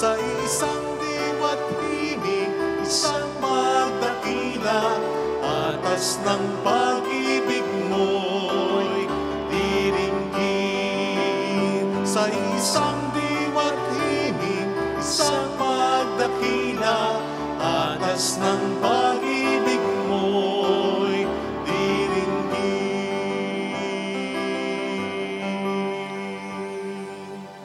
sa isang diwa't himig, isang magdakila, atas ng pag-ibig mo'y diringgin. Sa isang diwa't himig, isang magdakila, atas ng pag-ibig mo'y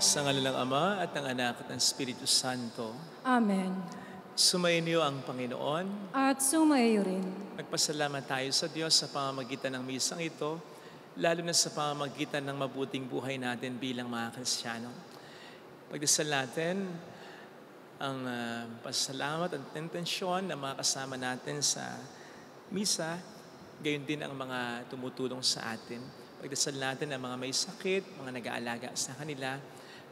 Sa ngalan ng Ama at ng Anak at ng Espiritu Santo. Amen. Sumainyo ang Panginoon. At sumayo rin. Magpasalamat tayo sa Diyos sa pamamagitan ng misang ito, lalo na sa pamamagitan ng mabuting buhay natin bilang mga Kristiyano. Pagdasal natin ang pasalamat at intensyon ng mga kasama natin sa misa, gayon din ang mga tumutulong sa atin. Pagdasal natin ang mga may sakit, mga nag-aalaga sa kanila,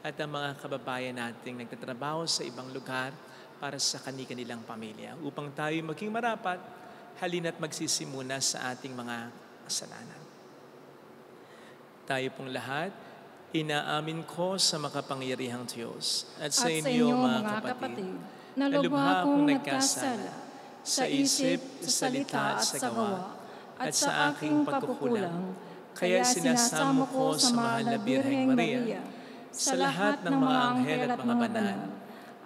at ang mga kababayan nating nagtatrabaho sa ibang lugar para sa kanilang pamilya. Upang tayo maging marapat, halina't magsisimuna sa ating mga kasalanan. Tayo pong lahat, inaamin ko sa makapangyarihang Diyos at sa inyo mga kapatid, na lubha akong nagkasala sa isip, sa salita at sa gawa, at sa aking pagkukulang. Kaya sinasamo ko sa mahal na Birheng Maria, sa lahat ng mga anghel at mga banal,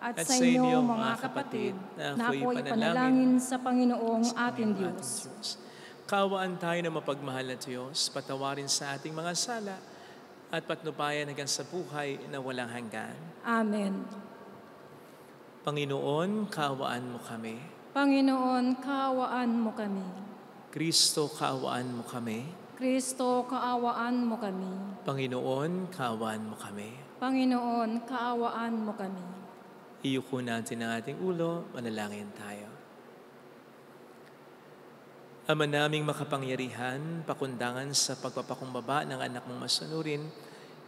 at sa inyo mga kapatid, na ako'y panalangin sa Panginoong ating Diyos. Kaawaan tayo na mapagmahal na Diyos, patawarin sa ating mga sala, at patnubayan hanggang sa buhay na walang hanggan. Amen. Panginoon, kaawaan mo kami. Panginoon, kaawaan mo kami. Kristo, kaawaan mo kami. Kristo, kaawaan mo kami. Panginoon, kaawaan mo kami. Panginoon, kaawaan mo kami. Iyuko natin ang ating ulo, manalangin tayo. Ama naming makapangyarihan, pakundangan sa pagpapakumbaba ng anak mong masunurin,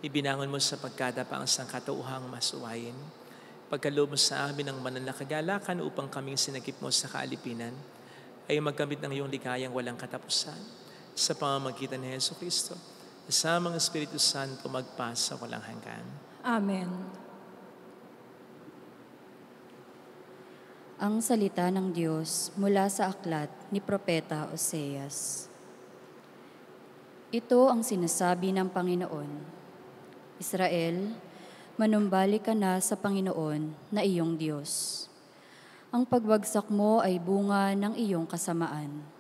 ibinangon mo sa pagkadapa ang sangkatauhang masuwayin. Pagkaloob mo sa amin ng banal na kagalakan upang kaming sinagip mo sa kaalipinan, ay magkamit ng iyong ligayang walang katapusan. Sa pamamagitan ni Jesucristo, sa mga Espiritu Santo magpasa walang hanggan. Amen. Ang salita ng Diyos mula sa aklat ni Propeta Oseas. Ito ang sinasabi ng Panginoon. Israel, manumbalik ka na sa Panginoon na iyong Diyos. Ang pagbagsak mo ay bunga ng iyong kasamaan.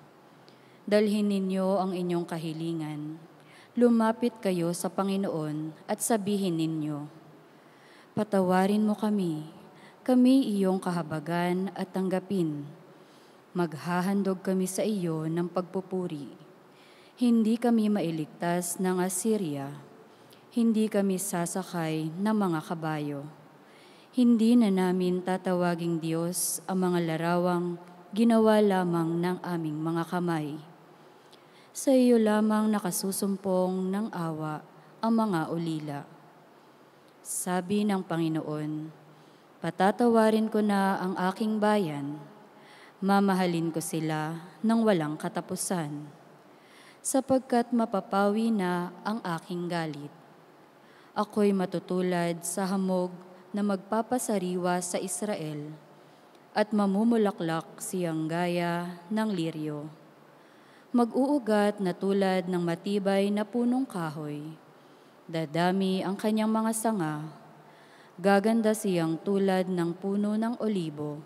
Dalhin ninyo ang inyong kahilingan. Lumapit kayo sa Panginoon at sabihin ninyo, patawarin mo kami, kami iyong kahabagan at tanggapin. Maghahandog kami sa iyo ng pagpupuri. Hindi kami mailigtas ng Assyria. Hindi kami sasakay ng mga kabayo. Hindi na namin tatawaging Diyos ang mga larawang ginawa lamang ng aming mga kamay. Sa iyo lamang nakasusumpong ng awa ang mga ulila. Sabi ng Panginoon, patatawarin ko na ang aking bayan, mamahalin ko sila ng walang katapusan, sapagkat mapapawi na ang aking galit. Ako'y matutulad sa hamog na magpapasariwa sa Israel, at mamumulaklak siyang gaya ng liryo. Mag-uugat na tulad ng matibay na punong kahoy. Dadami ang kanyang mga sanga, gaganda siyang tulad ng puno ng olibo,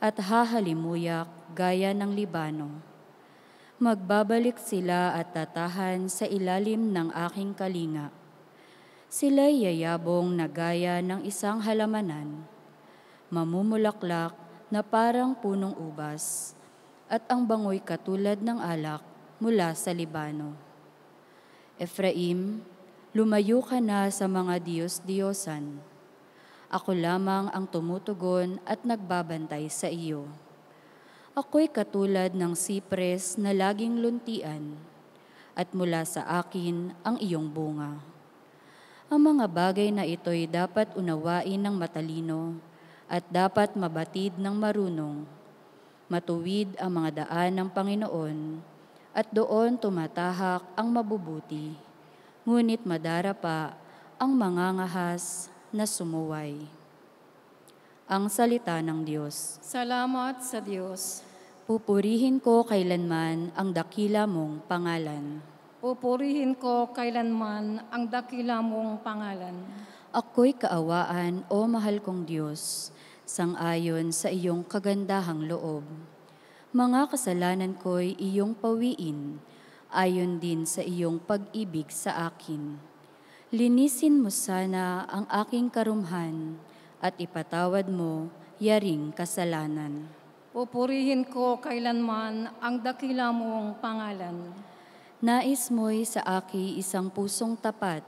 at hahalimuyak gaya ng Libano. Magbabalik sila at tatahan sa ilalim ng aking kalinga. Sila'y yayabong na gaya ng isang halamanan, mamumulaklak na parang punong ubas, at ang bangoy katulad ng alak mula sa Libano. Efraim, lumayo ka na sa mga Diyos-Diyosan. Ako lamang ang tumutugon at nagbabantay sa iyo. Ako'y katulad ng sipres na laging luntian, at mula sa akin ang iyong bunga. Ang mga bagay na ito'y dapat unawain ng matalino at dapat mabatid ng marunong. Matuwid ang mga daan ng Panginoon at doon tumatahak ang mabubuti, ngunit madarapa ang mangangahas na sumuway. Ang salita ng Diyos. Salamat sa Diyos. Pupurihin ko kailanman ang dakila mong pangalan. Pupurihin ko kailanman ang dakila mong pangalan. Ako'y kaawaan, o mahal kong Diyos, sang-ayon sa iyong kagandahang loob. Mga kasalanan ko'y iyong pawiin, ayon din sa iyong pag-ibig sa akin. Linisin mo sana ang aking karumhan at ipatawad mo yaring kasalanan. Pupurihin ko kailanman ang dakila mong pangalan. Nais mo'y sa aki isang pusong tapat,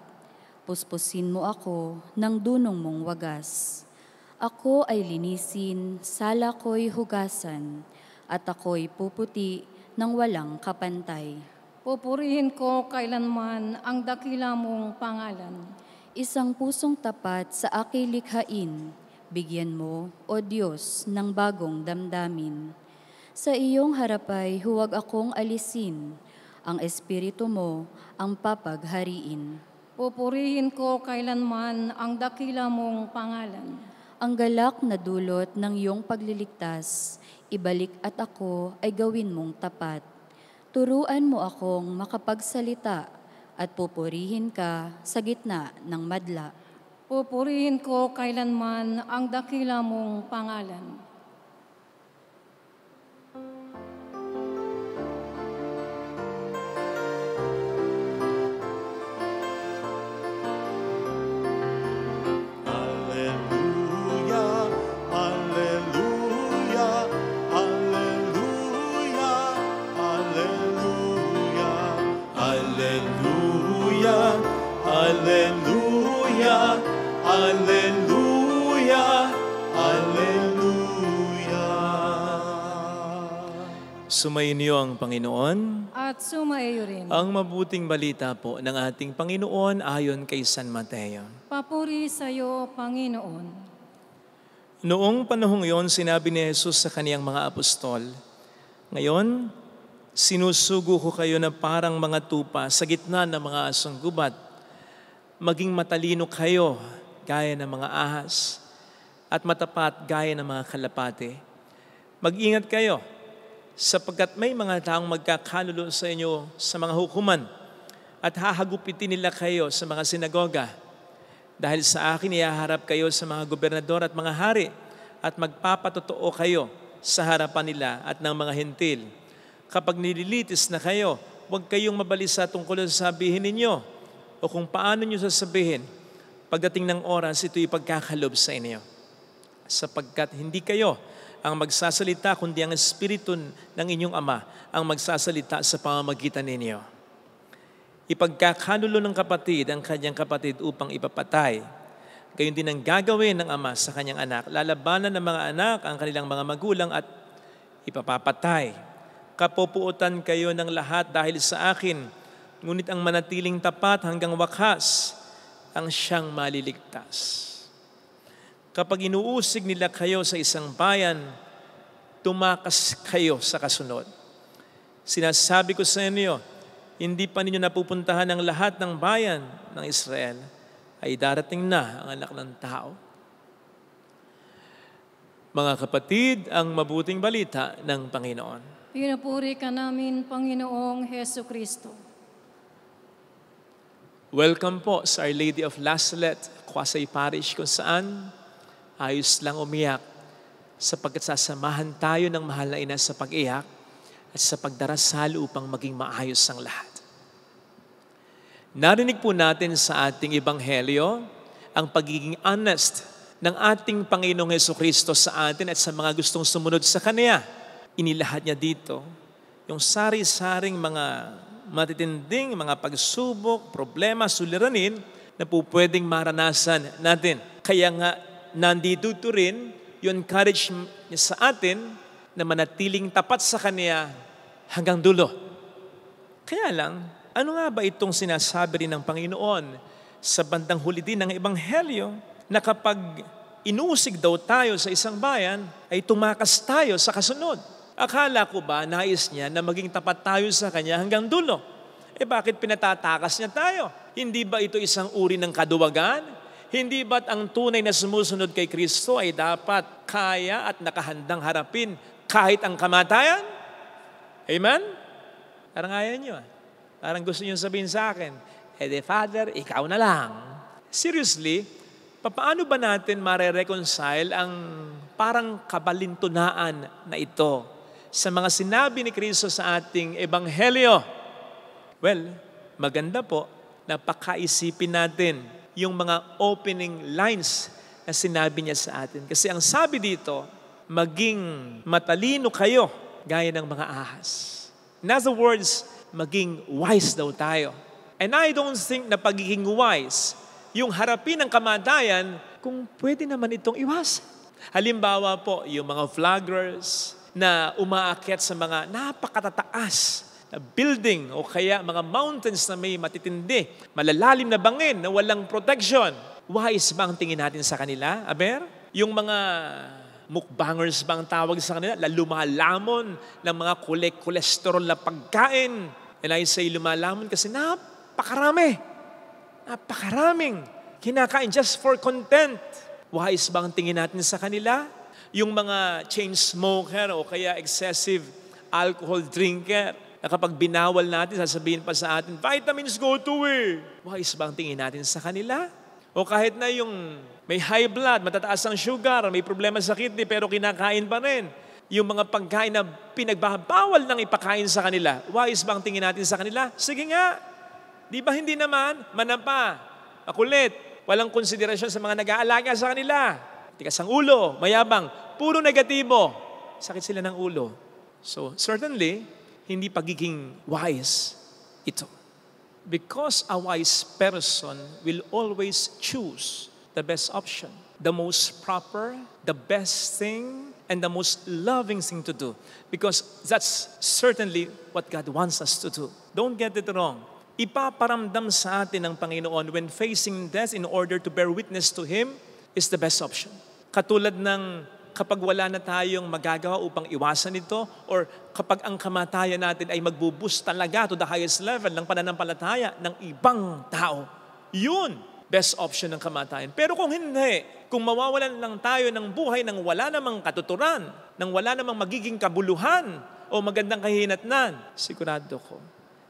puspusin mo ako ng dunong mong wagas. Ako ay linisin, sala ko'y hugasan, at ako'y puputi ng walang kapantay. Pupurihin ko kailanman ang dakila mong pangalan. Isang pusong tapat sa aki likhain, bigyan mo, O Diyos, ng bagong damdamin. Sa iyong harapay huwag akong alisin, ang espiritu mo ang papaghariin. Pupurihin ko kailanman ang dakila mong pangalan. Ang galak na dulot ng iyong pagliligtas, ibalik at ako ay gawin mong tapat. Turuan mo akong makapagsalita at pupurihin ka sa gitna ng madla. Pupurihin ko kailanman ang dakila mong pangalan. Alleluia, Alleluia, Alleluia. Sumainyo ang Panginoon. At sumaiyo rin. Ang mabuting balita po ng ating Panginoon ayon kay San Mateo. Papuri sa iyo, Panginoon. Noong panahong iyon, sinabi ni Jesus sa kaniyang mga apostol, "Ngayon, sinusugo ko kayo na parang mga tupa sa gitna ng mga asong gubat. Maging matalino kayo gaya ng mga ahas at matapat gaya ng mga kalapate. Mag-ingat kayo sapagkat may mga taong magkakanulo sa inyo sa mga hukuman at hahagupitin nila kayo sa mga sinagoga. Dahil sa akin ihaharap kayo sa mga gobernador at mga hari at magpapatotoo kayo sa harapan nila at ng mga hentil. Kapag nililitis na kayo, huwag kayong mabalisa tungkol sa sabihin ninyo o kung paano nyo sasabihin. Pagdating ng oras, ito'y pagkakalob sa inyo. Sapagkat hindi kayo ang magsasalita, kundi ang Espiritu ng inyong Ama ang magsasalita sa pamamagitan ninyo. Ipagkakanulo ng kapatid ang kanyang kapatid upang ipapatay. Gayon din ang gagawin ng ama sa kanyang anak. Lalabanan ng mga anak ang kanilang mga magulang at ipapapatay. Kapupuutan kayo ng lahat dahil sa akin, ngunit ang manatiling tapat hanggang wakas ang siyang maliligtas. Kapag inuusig nila kayo sa isang bayan, tumakas kayo sa kasunod. Sinasabi ko sa inyo, hindi pa ninyo napupuntahan ang lahat ng bayan ng Israel, ay darating na ang Anak ng Tao. Mga kapatid, ang mabuting balita ng Panginoon. Pinupuri ka namin, Panginoong Heso Kristo. Welcome po sa Our Lady of Lasalet, Quasay Parish, kung saan ayos lang umiyak sapagkat sasamahan tayo ng mahal na ina sa pag-iyak at sa pagdarasal upang maging maayos ang lahat. Narinig po natin sa ating ebanghelyo ang pagiging honest ng ating Panginoong Hesukristo sa atin at sa mga gustong sumunod sa Kanya. Inilahat niya dito yung sari-saring mga matitinding mga pagsubok, problema, suliranin na po pwedeng maranasan natin. Kaya nga, nandito rin yung encourage niya sa atin na manatiling tapat sa Kanya hanggang dulo. Kaya lang, ano nga ba itong sinasabi rin ng Panginoon sa bandang huli din ng Ebanghelyo na kapag inusig daw tayo sa isang bayan, ay tumakas tayo sa kasunod? Akala ko ba nais niya na maging tapat tayo sa Kanya hanggang dulo? Bakit pinatatakas niya tayo? Hindi ba ito isang uri ng kaduwagan? Hindi ba't ang tunay na sumusunod kay Kristo ay dapat kaya at nakahandang harapin kahit ang kamatayan? Amen? Parang ayaw niyo. Parang gusto niyo sabihin sa akin, Father, ikaw na lang. Seriously, paano ba natin mare-reconcile ang parang kabalintunaan na ito sa mga sinabi ni Kristo sa ating Ebanghelyo? Well, maganda po na pakaisipin natin yung mga opening lines na sinabi niya sa atin. Kasi ang sabi dito, maging matalino kayo gaya ng mga ahas. In other words, maging wise daw tayo. And I don't think na pagiging wise, yung harapin ng kamatayan, kung pwede naman itong iwasan. Halimbawa po, yung mga vloggers na umaakyat sa mga napakatataas na building o kaya mga mountains na may matitindi, malalalim na bangin na walang protection. Wise ba ang tingin natin sa kanila? Aber? Yung mga mukbangers ba ang tawag sa kanila? Lumalamon ng mga kolesterol na pagkain. And I say lumalamon kasi napakaraming kinakain just for content. Wise ba ang tingin natin sa kanila? Yung mga chain smoker o kaya excessive alcohol drinker, na kapag binawal natin, sasabihin pa sa atin, vitamins go to eh. Wise ba ang tingin natin sa kanila? O kahit na yung may high blood, matataas ang sugar, may problema sa kidney, pero kinakain pa rin. Yung mga pagkain na pinagbabawal nang ipakain sa kanila, wise ba ang tingin natin sa kanila? Sige nga. Di ba hindi naman? Manapa, makulit, walang konsiderasyon sa mga nag-aalaga sa kanila. Tikas ang ulo, mayabang, puro negatibo. Sakit sila ng ulo. So, certainly, hindi pagiging wise ito. Because a wise person will always choose the best option, the most proper, the best thing, and the most loving thing to do. Because that's certainly what God wants us to do. Don't get it wrong. Ipaparamdam sa atin ng Panginoon when facing death in order to bear witness to Him is the best option. Katulad ng kapag wala na tayong magagawa upang iwasan ito, or kapag ang kamatayan natin ay magbuboost talaga to the highest level ng pananampalataya ng ibang tao. Yun, best option ng kamatayan. Pero kung hindi, kung mawawalan lang tayo ng buhay nang wala namang katuturan, nang wala namang magiging kabuluhan o magandang kahinatnan, sigurado ko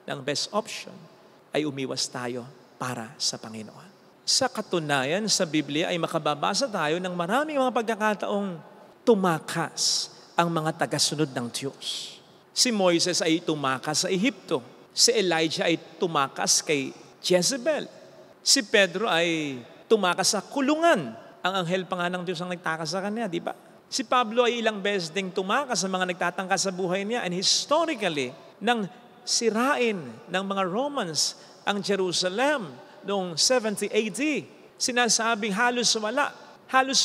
na ang best option ay umiwas tayo para sa Panginoon. Sa katunayan, sa Biblia ay makababasa tayo ng maraming mga pagkakataong tumakas ang mga tagasunod ng Diyos. Si Moises ay tumakas sa Ehipto. Si Elijah ay tumakas kay Jezebel. Si Pedro ay tumakas sa kulungan. Ang anghel pa nga ng Diyos ang nagtakas sa kanya, di ba? Si Pablo ay ilang beses ding tumakas sa mga nagtatangka sa buhay niya. And historically, nang sirain ng mga Romans ang Jerusalem noong 70 AD, sinasabing halos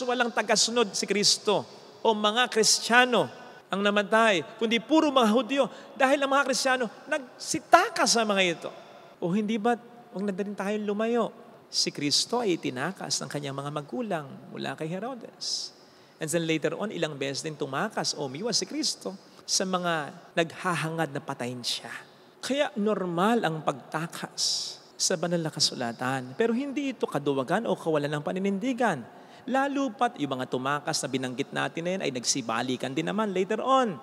walang tagasunod si Kristo o mga Kristiyano ang namatay, kundi puro mga Hudyo. Dahil ang mga Kristiyano, nagsitaka sa mga ito. O hindi ba, huwag na din tayo lumayo. Si Kristo ay tinakas ng kanyang mga magulang mula kay Herodes. And then later on, ilang beses din tumakas o umiwas si Kristo sa mga naghahangad na patayin siya. Kaya normal ang pagtakas sa banal na kasulatan. Pero hindi ito kaduwagan o kawalan ng paninindigan. Lalo pat yung mga tumakas na binanggit natin na yan ay nagsibalikan din naman later on.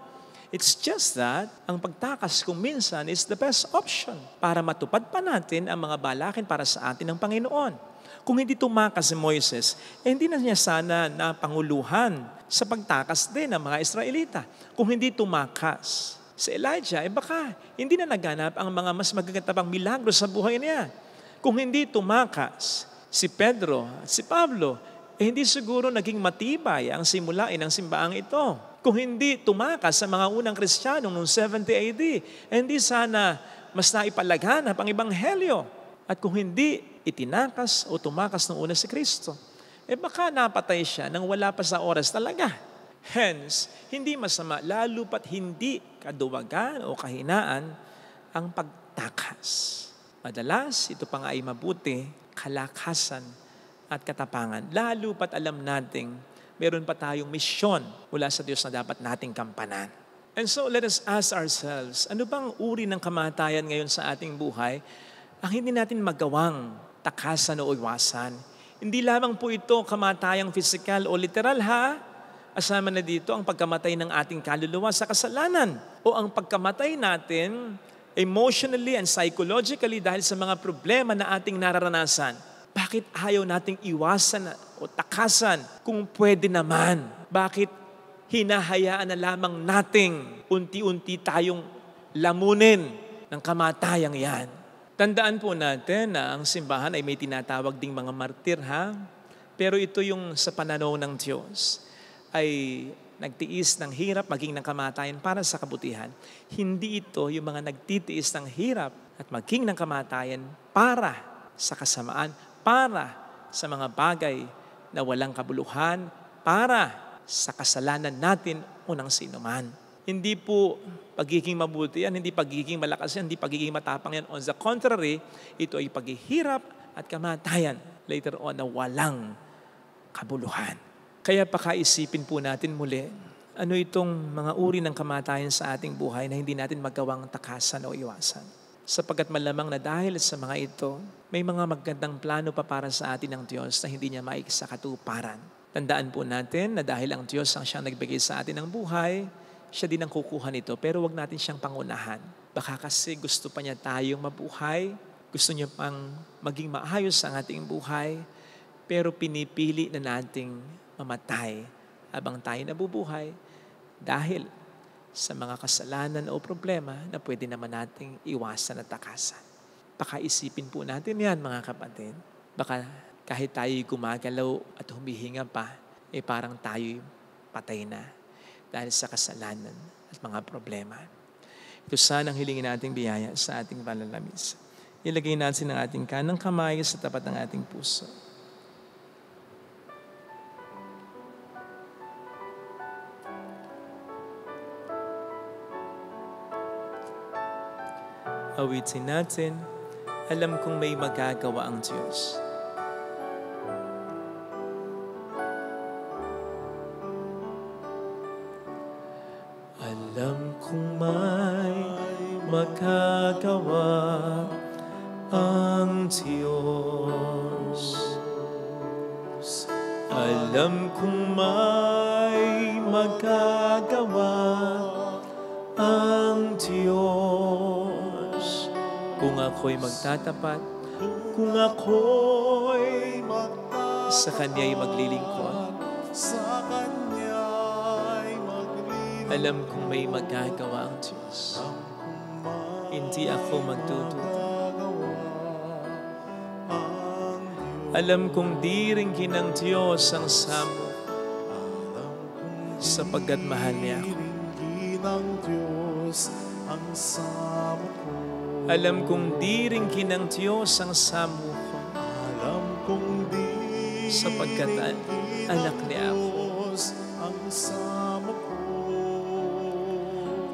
It's just that, ang pagtakas kung minsan is the best option para matupad pa natin ang mga balakin para sa atin ng Panginoon. Kung hindi tumakas si Moises, hindi na niya sana napanguluhan sa pagtakas din ng mga Israelita. Kung hindi tumakas si Elijah, baka hindi na naganap ang mga mas magagandang milagro sa buhay niya. Kung hindi tumakas si Pedro at si Pablo, hindi siguro naging matibay ang simulain ng simbaang ito. Kung hindi tumakas sa mga unang Kristiyano noong 70 AD, hindi sana mas naipalaganap ang Ebanghelyo. At kung hindi itinakas o tumakas ng una si Kristo, baka napatay siya nang wala pa sa oras talaga. Hence, hindi masama, lalo pat hindi kaduwagan o kahinaan ang pagtakas. Madalas, ito pa nga ay mabuti, kalakasan at katapangan. Lalo pat alam nating meron pa tayong misyon mula sa Diyos na dapat nating kampanan. And so let us ask ourselves, ano bang uri ng kamatayan ngayon sa ating buhay ang hindi natin magawang takasan o iwasan? Hindi lamang po ito kamatayang physical o literal ha. Asama na dito ang pagkamatay ng ating kaluluwa sa kasalanan o ang pagkamatay natin emotionally and psychologically dahil sa mga problema na ating nararanasan. Bakit ayaw nating iwasan o takasan kung pwede naman? Bakit hinahayaan na lamang nating unti-unti tayong lamunin ng kamatayang yan? Tandaan po natin na ang simbahan ay may tinatawag ding mga martir ha? Pero ito yung sa pananaw ng Diyos ay nagtiis ng hirap maging ng kamatayan para sa kabutihan. Hindi ito yung mga nagtitiis ng hirap at maging ng kamatayan para sa kasamaan, para sa mga bagay na walang kabuluhan, para sa kasalanan natin o ng sinuman. Hindi po pagiging mabuti yan, hindi pagiging malakas yan, hindi pagiging matapang yan. On the contrary, ito ay paghihirap at kamatayan later on na walang kabuluhan. Kaya pakaisipin po natin muli, ano itong mga uri ng kamatayan sa ating buhay na hindi natin magawang takasan o iwasan. Sapagkat malamang na dahil sa mga ito, may mga magandang plano pa para sa atin ng Diyos na hindi niya maikasakatuparan. Tandaan po natin na dahil ang Diyos ang siyang nagbigay sa atin ng buhay, siya din ang kukuha nito, pero wag natin siyang pangunahan. Baka kasi gusto pa niya tayong mabuhay, gusto niya pang maging maayos ang ating buhay, pero pinipili na nating mamatay habang tayo nabubuhay dahil sa mga kasalanan o problema na pwede naman nating iwasan at takasan. Pakaisipin po natin yan mga kapatid. Baka kahit tayo gumagalaw at humihinga pa, parang tayo patay na dahil sa kasalanan at mga problema. Ito sanang hilingin nating biyaya sa ating panalangin. Ilagay natin ang ating kanang kamay sa tapat ng ating puso. Awitin natin, alam kong may magagawa ang Diyos. Alam kong may magagawa ang Diyos. Alam kong may magagawa ang Diyos. Kung ako'y magtatapat, kung ako'y sa Kanya'y maglilingkod, alam kong may magagawa ang Diyos. Hindi ako magdududa. Alam kong di rin ng Diyos ang samo sapagkat mahal niya ako. Alam kong di rin ng Diyos ang samo ko sapagkat anak niya ako.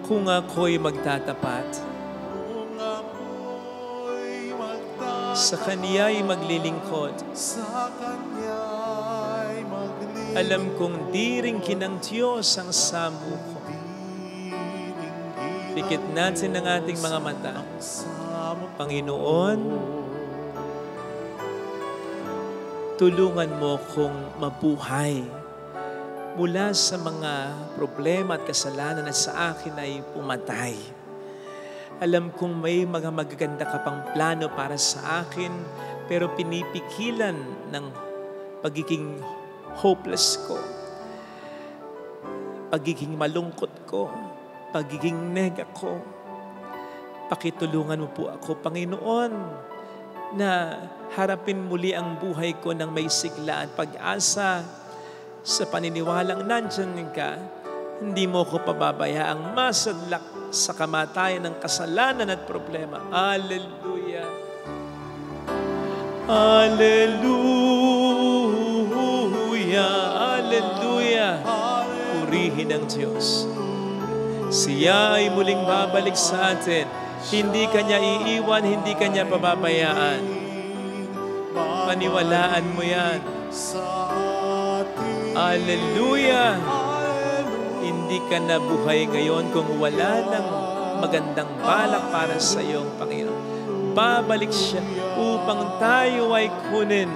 Kung ako'y magtatapat, sa Kaniya'y maglilingkod, alam kong di rin ng Diyos ang samo ko. Pikit natin ang ating mga mata. Panginoon, tulungan mo kong mabuhay mula sa mga problema at kasalanan na sa akin ay pumatay. Alam kong may mga magaganda ka pang plano para sa akin, pero pinipigilan ng pagiging hopeless ko, pagiging malungkot ko, pagiging nega ko. Pakitulungan mo po ako, Panginoon, na harapin muli ang buhay ko ng may sigla at pag-asa sa paniniwalang nandyan ka. Hindi mo ko pababayaang masadlak sa kamatayan ng kasalanan at problema. Hallelujah! Hallelujah! Hallelujah! Purihin ang Diyos. Siya ay muling babalik sa atin. Hindi Kanya iiwan, hindi Kanya pababayaan. Paniwalaan mo yan. Hallelujah! Hindi ka nabuhay ngayon kung wala ng magandang balak para sa iyong Panginoon. Babalik siya upang tayo ay kunin.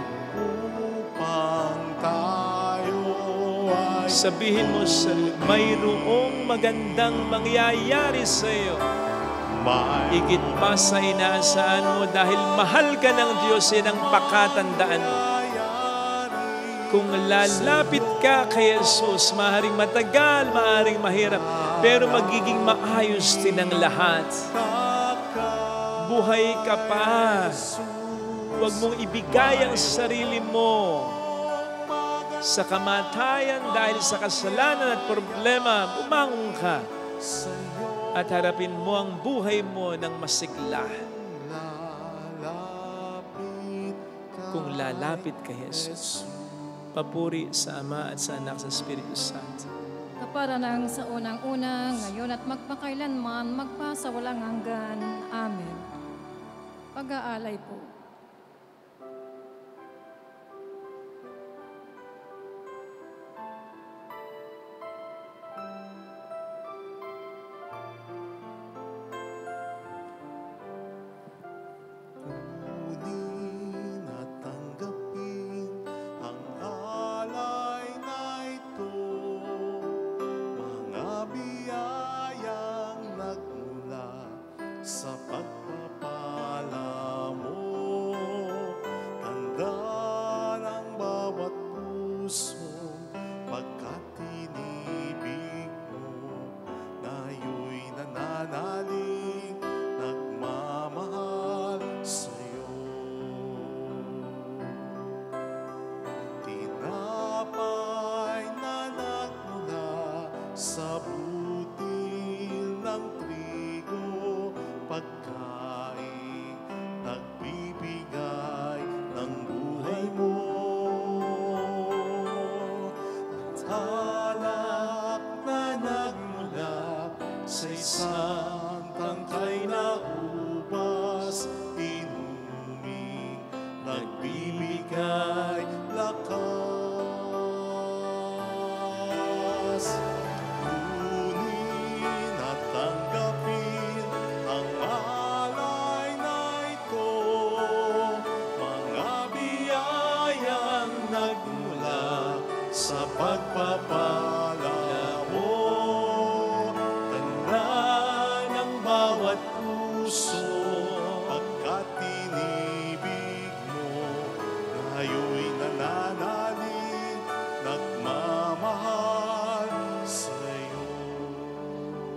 Sabihin mo sa mayroong magandang mangyayari sa iyo. Higit pa sa inaasahan mo dahil mahal ka ng Diyos, yan ang pakatandaan mo. Kung lalapit ka kay Jesus, maaaring matagal, maaaring mahirap, pero magiging maayos din ang lahat. Buhay ka pa. Huwag mong ibigay ang sarili mo sa kamatayan dahil sa kasalanan at problema. Bumangon ka at harapin mo ang buhay mo ng masigla. Kung lalapit kay Jesus, papuri sa Ama at sa Anak sa Espiritu Santo. Kaparanang sa unang-una, ngayon at magpakailanman, magpasawalang hanggan. Amen. Pag-aalay po.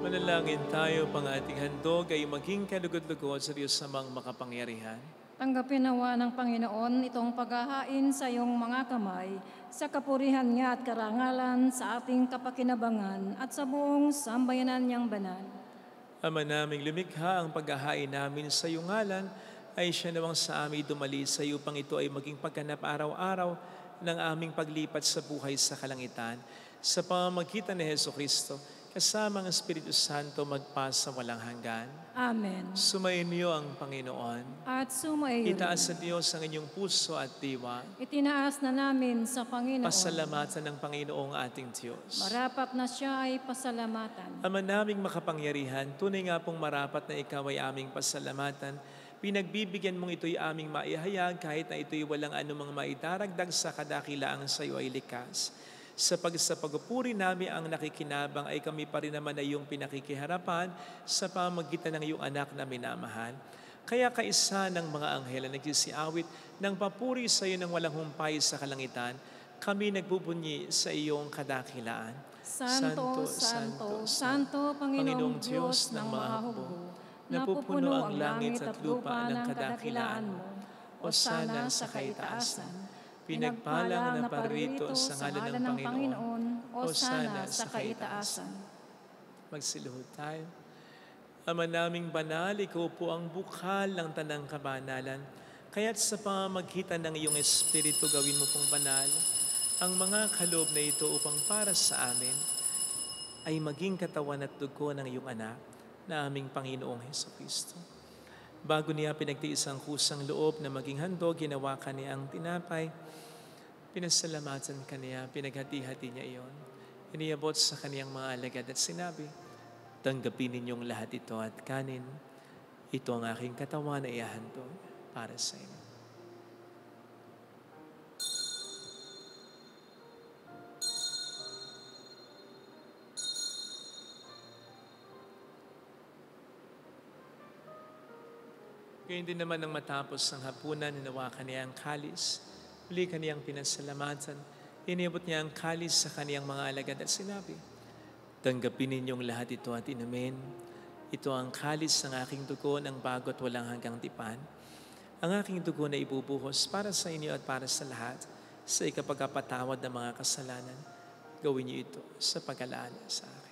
Manalangin tayo, pang ating handog ay maging kalugod-lugod sa Diyos samang makapangyarihan. Tanggapin nawa ng Panginoon itong paghahain sa iyong mga kamay, sa kapurihan niya at karangalan sa ating kapakinabangan at sa buong sambayanan niyang banal. Ama naming lumikha, ang paghahain namin sa iyong ngalan ay siya nawang sa amin dumali sa iyo pang ito ay maging pagganap araw-araw ng aming paglipat sa buhay sa kalangitan. Sa pamamagitan ni Jesucristo, kasama ang Espiritu Santo magpasa walang hanggan. Amen. Sumainyo ang Panginoon. At sumayo rin. Itaas sa Diyos ang inyong puso at diwa. Itinaas na namin sa Panginoon. Pasalamatan ng Panginoong ating Diyos. Marapat na siya ay pasalamatan. Ama naming makapangyarihan, tunay nga pong marapat na ikaw ay aming pasalamatan. Pinagbibigyan mong ito'y aming maihayag kahit na ito'y walang anumang maidaragdag sa kadakilaang sa iyo ay likas. Sa pagpupuri namin ang nakikinabang ay kami pa rin naman ay iyong pinakikiharapan sa pamamagitan ng iyong anak na minamahal. Kaya kaisa ng mga anghel na nagsisiawit ng papuri sa iyo ng walang humpay sa kalangitan, kami nagbubunyi sa iyong kadakilaan. Santo, Santo, Santo, Panginoong Diyos ng mga hukbo, napupuno ang langit at lupa ng kadakilaan mo. Hosana sa kaitaasan. Pinagpala na parito sa ngalan ng Panginoon. Hosana sa kaitaasan. Magsiluhod tayo. Ama naming banal, ikaw po ang bukal ng tanang kabanalan. Kaya't sa pamamagitan ng iyong Espiritu, gawin mo pong banal ang mga kaloob na ito upang para sa amin ay maging katawan at dugo ng iyong anak na aming Panginoong Hesukristo. Bago niya pinagtiis ang kusang loob na maging handog, ginawa ka niya ang tinapay. Pinasalamatan ka niya, pinaghati-hati niya iyon. Iniabot sa kaniyang mga alagad at sinabi, tanggapin ninyong lahat ito at kanin. Ito ang aking katawan na ihahandog para sa inyo. Gayun din naman nang matapos ang hapunan, hinawakan niya ang kalis. Muli kaniyang pinasalamatan. Iniabot niya ang kalis sa kaniyang mga alagad at sinabi, tanggapin ninyong lahat ito at inumin. Ito ang kalis ng aking dugo ng bago at walang hanggang tipan. Ang aking dugo na ibubuhos para sa inyo at para sa lahat sa ikapagpatawad ng mga kasalanan. Gawin niyo ito sa pag-alala sa akin.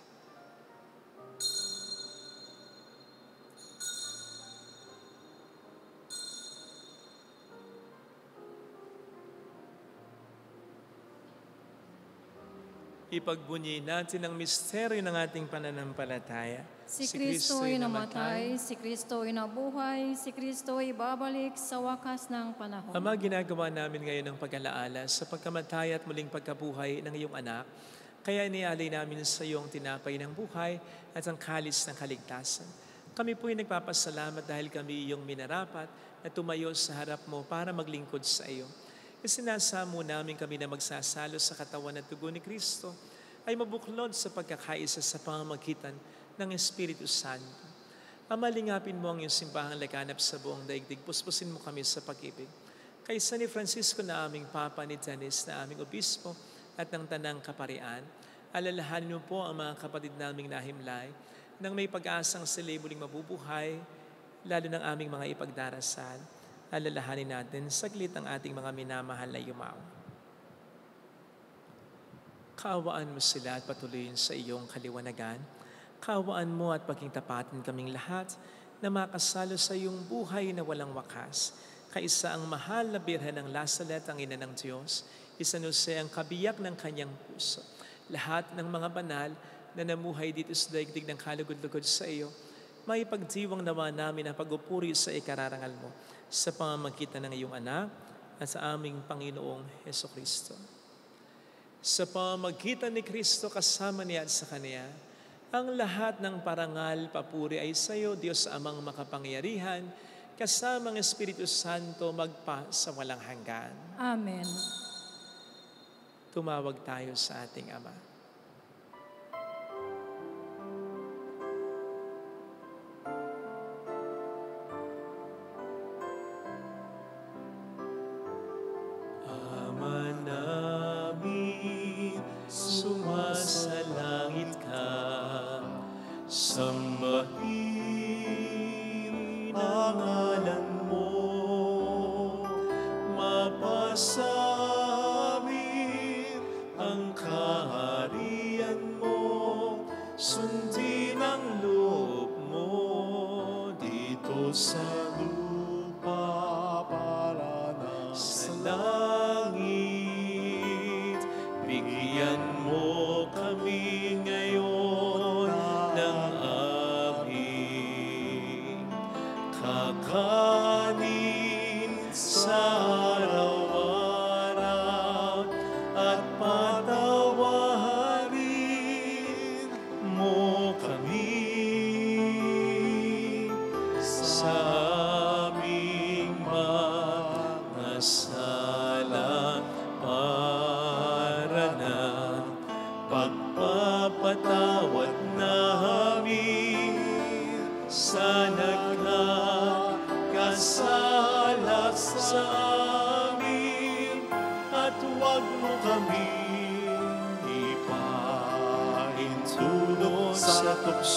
Ipagbunyi natin ang misteryo ng ating pananampalataya. Si Kristo ay namatay, si Kristo ay nabuhay, si Kristo ay babalik sa wakas ng panahon. Ama, ginagawa namin ngayon ang pag-alaala sa pagkamatay at muling pagkabuhay ng iyong anak. Kaya inialay namin sa iyo ang tinapay ng buhay at ang kalis ng kaligtasan. Kami po'y nagpapasalamat dahil kami iyong minarapat na tumayo sa harap mo para maglingkod sa iyo. Isinasamo namin kami na magsasalo sa katawan at dugo ni Kristo ay mabuklod sa pagkakaisa sa pamamagitan ng Espiritu Santo. Ama, lingapin mo ang iyong simbahang laganap sa buong daigdig. Puspusin mo kami sa pag-ibig. Kaysa ni Francisco na aming Papa, ni Janis na aming Obispo at ng Tanang Kaparian, alalahanin mo po ang mga kapatid naming nahimlay nang may pag-asang sila'y muling mabubuhay, lalo ng aming mga ipagdarasal. Alalahanin natin saglit ang ating mga minamahal na yumao. Kaawaan mo sila at patuloyin sa iyong kaliwanagan. Kaawaan mo at pagkingtapatin kaming lahat na makasalo sa iyong buhay na walang wakas. Kaisa ang mahal na Birhen ng Lazaret, ang ina ng Diyos, San Jose ang kabiyak ng kanyang puso. Lahat ng mga banal na namuhay dito sa daigdig ng kalugod-lugod sa iyo, may pagdiwang nawa namin ang pag-upuri sa ikararangal mo sa pamamagitan ng iyong anak at sa aming Panginoong Hesukristo. Sa pamamagitan ni Kristo kasama niya at sa Kanya, ang lahat ng parangal, papuri ay sa iyo, Diyos Amang makapangyarihan, kasama ang Espiritu Santo magpa sa walang hanggan. Amen. Tumawag tayo sa ating Ama. Sumasalangit ka, sambahin ang ngalan mo, mapasamin ang kaharian mo, sundin ang loob mo dito sa lupa para na sa langit. Bigyan mo kami ngayon ng aming kakanin sa araw-araw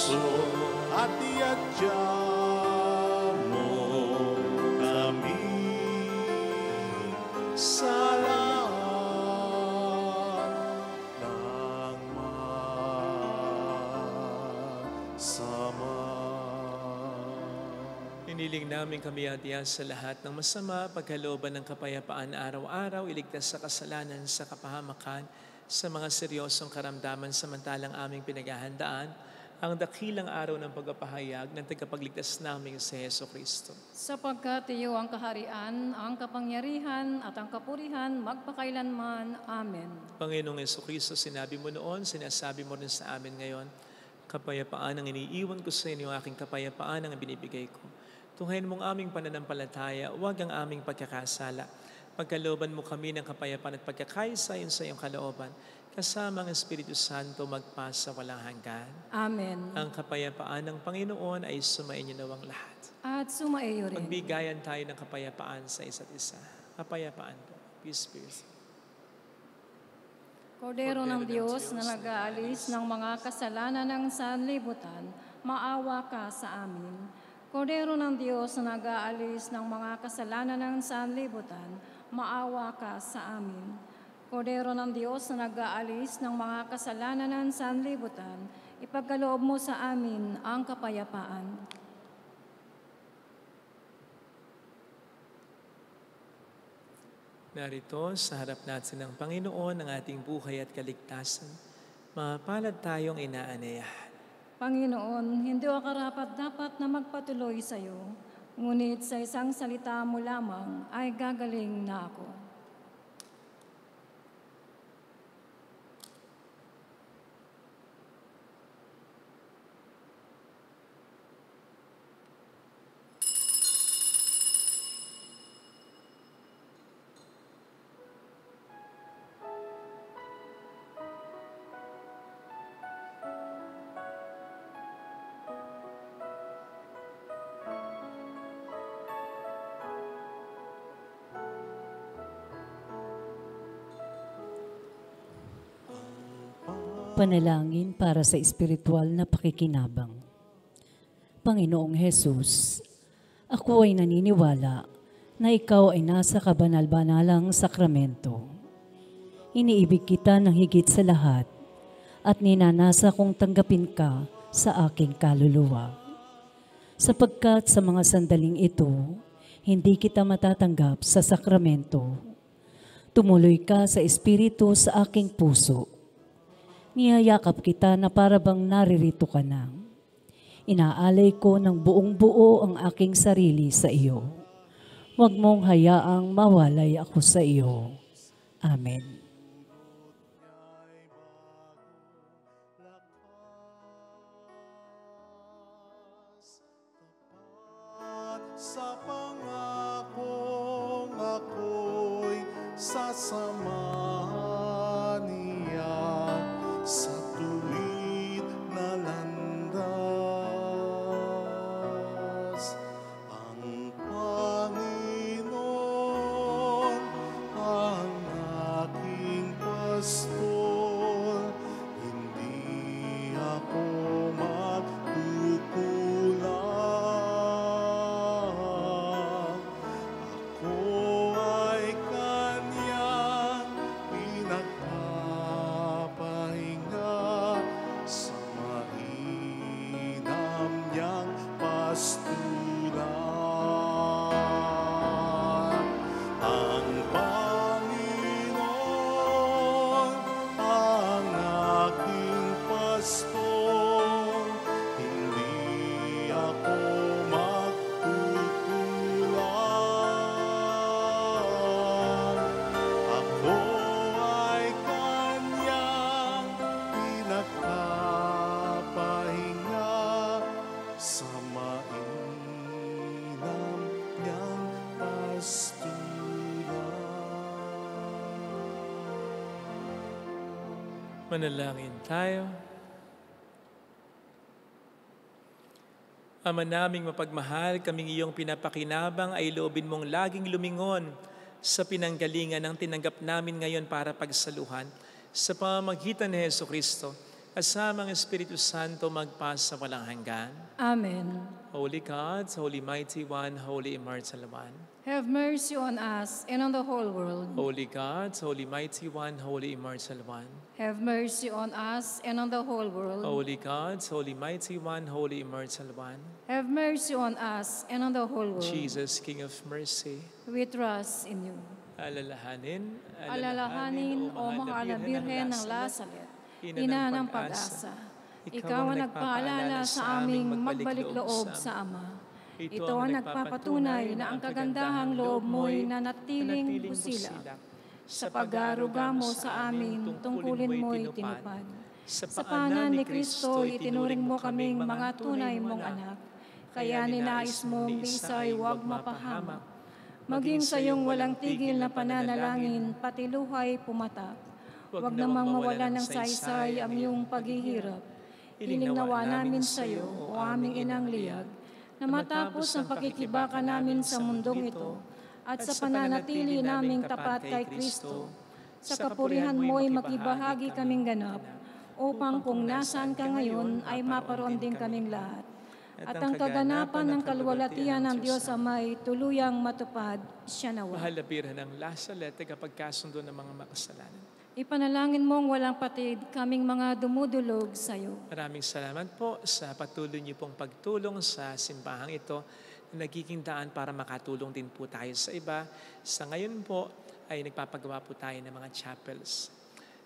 puso at iadya mo kami sa lahat ng masama. Hiniling namin kami atiya sa lahat ng masama, pagkalooban ng kapayapaan araw-araw, iligtas sa kasalanan, sa kapahamakan, sa mga seryosong karamdaman, samantalang aming pinaghahandaan ang dakilang araw ng pagpapahayag ng tagapagligtas namin sa Heso Kristo. Sapagkat iyo ang kaharian, ang kapangyarihan at ang kapurihan magpakailanman. Amen. Panginoong Heso Kristo, sinabi mo noon, sinasabi mo rin sa amin ngayon, kapayapaan ang iniiwan ko sa inyo, aking kapayapaan ang binibigay ko. Tunghayin mong aming pananampalataya, huwag ang aming pagkakasala. Pagkalooban mo kami ng kapayapaan at pagkakaisa sa iyong kalooban, kasama ang Espiritu Santo magpasa walang hanggan. Amen. Ang kapayapaan ng Panginoon ay sumainyo nawang lahat. At sumaiyo rin. Magbigayan tayo ng kapayapaan sa isa't isa. Kapayapaan po. Peace be with you. Kordero ng Diyos na nag-aalis ng mga kasalanan ng sanlibutan, maawa ka sa amin. Kordero ng Diyos na nag-aalis ng mga kasalanan ng sanlibutan, maawa ka sa amin. Kordero ng Diyos na nag-aalis ng mga kasalanan ng sanlibutan, ipagkaloob mo sa amin ang kapayapaan. Narito sa harap natin ng Panginoon ang ating buhay at kaligtasan. Mapalad tayong inaanayahan. Panginoon, hindi ako karapat-dapat na magpatuloy sa iyo, ngunit sa isang salita mo lamang ay gagaling na ako. Panalangin para sa espiritual na pakikinabang. Panginoong Hesus, ako ay naniniwala na ikaw ay nasa kabanal-banalang sakramento. Iniibig kita ng higit sa lahat at ninanasa kong tanggapin ka sa aking kaluluwa. Sapagkat sa mga sandaling ito, hindi kita matatanggap sa sakramento. Tumuloy ka sa espiritu sa aking puso. Niyayakap kita na parabang naririto ka na. Inaalay ko ng buong buo ang aking sarili sa iyo. Huwag mong hayaang mawalay ako sa iyo. Amen. Sa pangakong ako'y sasamahan niya sa tuwid na landas. Ang Panginoon ang aking pastor, hindi ako magkukulang. Ako ay kanyang pinagpapahinga sa mainam niyang pastulan. Ang Panginoon ang aking pastor, hindi ako magkukulang. Ako ay kanyang pinagpapahinga sa mainam niyang pastulan. Manalangin tayo. Ama naming mapagmahal, kaming iyong pinapakinabang ay loobin mong laging lumingon sa pinanggalingan ng tinanggap namin ngayon para pagsaluhan sa pamamagitan ni Heso Kristo. kasamang Espiritu Santo magpasa walang hanggan. Amen. Holy God, Holy Mighty One, Holy Immortal One. Have mercy on us and on the whole world. Holy God, Holy Mighty One, Holy Immortal One. Have mercy on us and on the whole world. Holy God, Holy Mighty One, Holy Immortal One. Have mercy on us and on the whole world. Jesus, King of Mercy, We trust in you. alalahanin, O mahal na Birhen ng Lazaret, ina ng pag-asa, ikaw ang nagpaalala sa aming magbalik loob sa Ama. Ito ang nagpapatunay na ang kagandahang loob mo'y nanatiling busilak. Sa pag-aaruga mo sa amin, tungkulin mo'y tinupad. Sa paanan ni Kristo, itinuring mo kaming mga tunay mong anak. Kaya ninais mong isa'y huwag mapahamak. Maging sa iyong walang tigil na pananalangin, pati luhay pumatak. Huwag namang mawala ng saysay ang iyong paghihirap. Ilingnawa namin sa iyo, o aming inang liyag, na matapos ang pakikibaka namin sa mundong ito, at sa pananatili naming tapat kay Kristo, sa kapurihan mo'y makibahagi kaming ganap, upang kung nasaan ka ngayon ay maparoon din kaming lahat. At ang kaganapan ng kalwalatian ng Diyos Amay tuluyang matupad siya nawa. Mahal na Birhen ng Lazaret, tagapagkasundo ng mga makasalanan. Ipanalangin mong walang patid kaming mga dumudulog sa iyo. Maraming salamat po sa patuloy niyo pong pagtulong sa simbahang ito na nagiging daan para makatulong din po tayo sa iba. Sa ngayon po ay nagpapagawa po tayo ng mga chapels.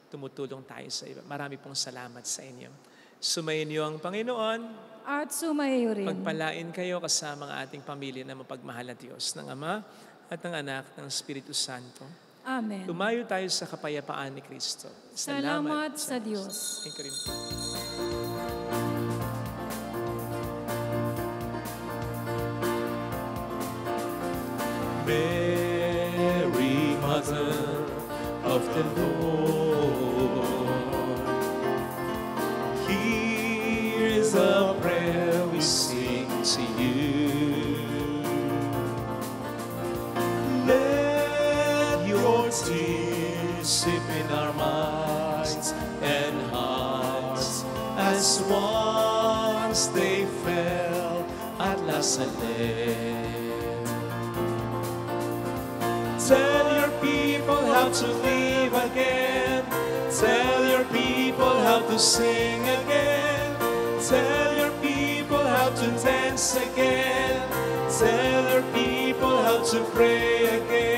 Tumutulong tayo sa iba. Marami pong salamat sa inyo. Sumayin niyo ang Panginoon. At sumayo rin. Pagpalain kayo kasama ang ating pamilya na mapagmahal na Diyos ng Ama at ng Anak ng Espiritu Santo. Amen. Tumayo tayo sa kapayapaan ni Kristo. Salamat sa Diyos. Thank you rin po. Mary, Mother of the Lord, here is a prayer we sing to you. Let your tears sip in our minds and hearts as once they fell at Lazaret. Tell your people how to live again. Tell your people how to sing again. Tell your people how to dance again. Tell your people how to pray again.